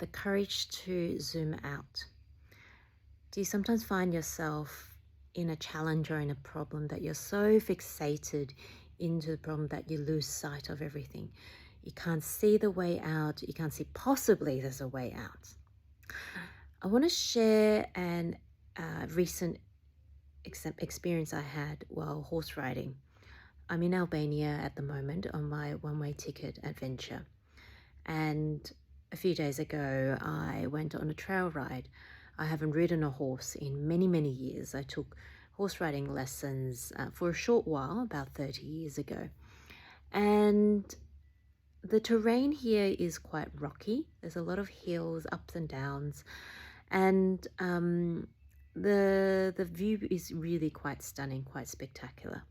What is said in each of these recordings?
the courage to zoom out. Do you sometimes find yourself in a challenge or in a problem that you're so fixated into the problem that you lose sight of everything? You can't see the way out. You can't see possibly there's a way out. I want to share an recent experience I had while horse riding. I'm in Albania at the moment on my one-way ticket adventure. And a few days ago, I went on a trail ride. I haven't ridden a horse in many, many years. I took horse riding lessons for a short while, about 30 years ago. And the terrain here is quite rocky. There's a lot of hills, ups and downs. And the view is really quite stunning, quite spectacular.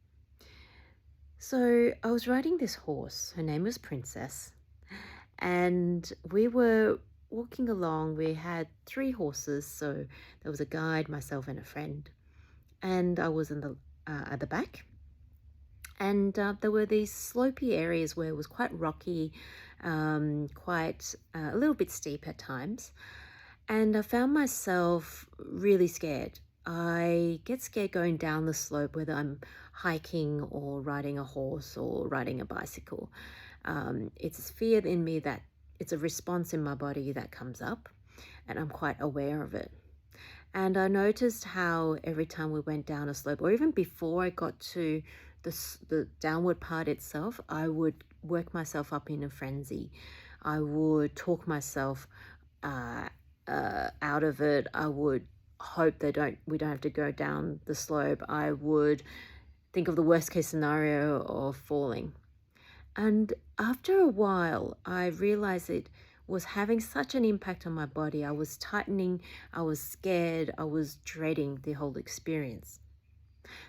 So I was riding this horse. Her name was Princess. And we were walking along. We had 3 horses. So there was a guide, myself, and a friend. And I was in the at the back. And there were these slopey areas where it was quite rocky, quite a little bit steep at times. And I found myself really scared. I get scared going down the slope, whether I'm hiking or riding a horse or riding a bicycle. It's fear in me that it's a response in my body that comes up, and I'm quite aware of it. And I noticed how every time we went down a slope, or even before I got to the downward part itself, I would work myself up in a frenzy. I would talk myself out of it. I would hope we don't have to go down the slope. I would think of the worst case scenario of falling. And after a while, I realized it was having such an impact on my body. I was tightening, I was scared, I was dreading the whole experience.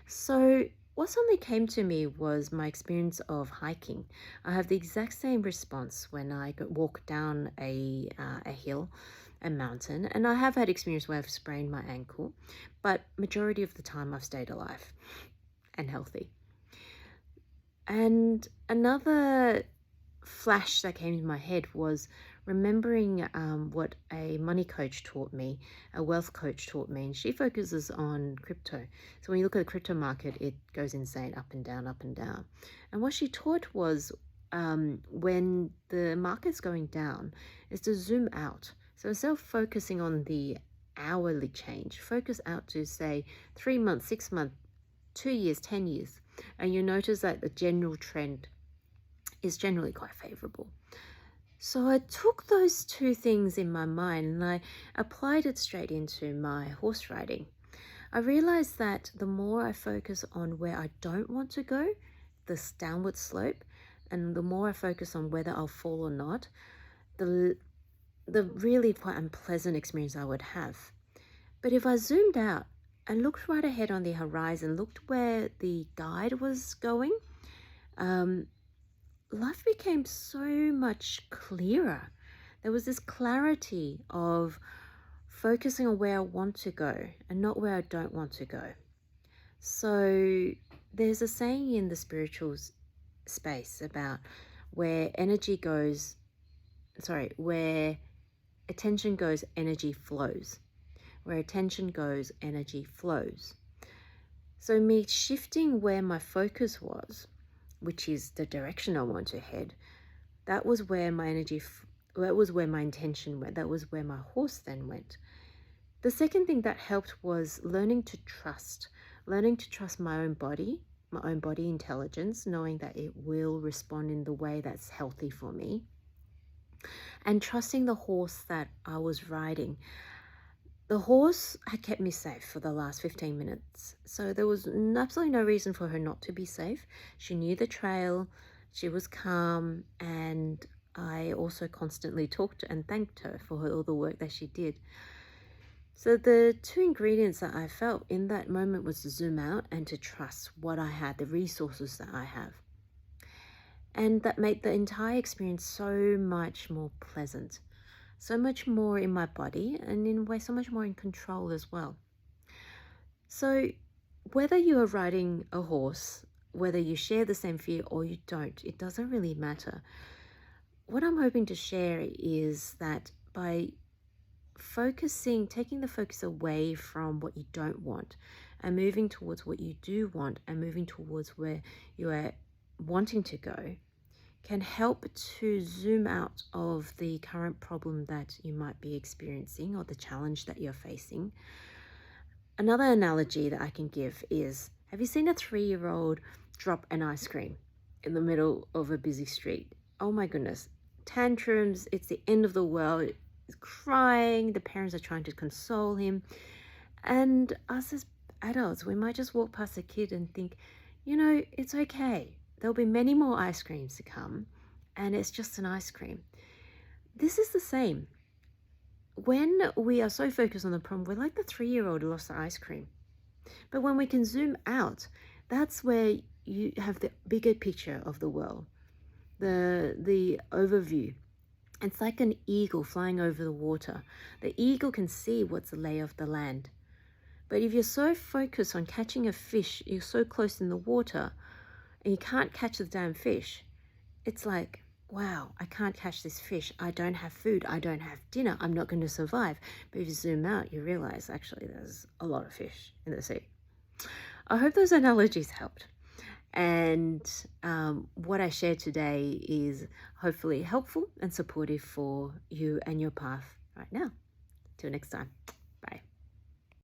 So what suddenly came to me was my experience of hiking. I have the exact same response when I walk down a hill, a mountain, and I have had experience where I've sprained my ankle, but majority of the time I've stayed alive and healthy. And another flash that came to my head was remembering what a money coach taught me, a wealth coach taught me, and she focuses on crypto. So when you look at the crypto market, it goes insane, up and down, up and down. And what she taught was when the market's going down, is to zoom out. So instead of focusing on the hourly change, focus out to say 3 months, 6 months, 2 years, 10 years, and you notice that the general trend is generally quite favorable. So I took those 2 things in my mind and I applied it straight into my horse riding. I realized that the more I focus on where I don't want to go, this downward slope, and the more I focus on whether I'll fall or not, the really quite unpleasant experience I would have. But if I zoomed out and looked right ahead on the horizon, looked where the guide was going, life became so much clearer. There was this clarity of focusing on where I want to go and not where I don't want to go. So there's a saying in the spiritual space about where attention goes, energy flows. Where attention goes, energy flows. So me shifting where my focus was, which is the direction I want to head, that was where my that was where my intention went. That was where my horse then went. The second thing that helped was learning to trust my own body intelligence, knowing that it will respond in the way that's healthy for me, and trusting the horse that I was riding. The horse had kept me safe for the last 15 minutes, so there was absolutely no reason for her not to be safe. She knew the trail, she was calm, and I also constantly talked and thanked her for all the work that she did. So the 2 ingredients that I felt in that moment was to zoom out and to trust what I had, the resources that I have. And that made the entire experience so much more pleasant. So much more in my body, and in a way so much more in control as well. So whether you are riding a horse, whether you share the same fear or you don't, it doesn't really matter. What I'm hoping to share is that by taking the focus away from what you don't want and moving towards what you do want and moving towards where you are wanting to go, can help to zoom out of the current problem that you might be experiencing or the challenge that you're facing. Another analogy that I can give is, have you seen a 3-year-old drop an ice cream in the middle of a busy street? Oh my goodness, tantrums, it's the end of the world, he's crying, the parents are trying to console him. And us as adults, we might just walk past a kid and think, it's okay. There'll be many more ice creams to come, and it's just an ice cream. This is the same. When we are so focused on the problem, we're like the 3-year-old who lost the ice cream. But when we can zoom out, that's where you have the bigger picture of the world, the overview. It's like an eagle flying over the water. The eagle can see what's the lay of the land. But if you're so focused on catching a fish, you're so close in the water, and you can't catch the damn fish, it's like, wow, I can't catch this fish. I don't have food. I don't have dinner. I'm not going to survive. But if you zoom out, you realize actually there's a lot of fish in the sea. I hope those analogies helped. And what I shared today is hopefully helpful and supportive for you and your path right now. Till next time.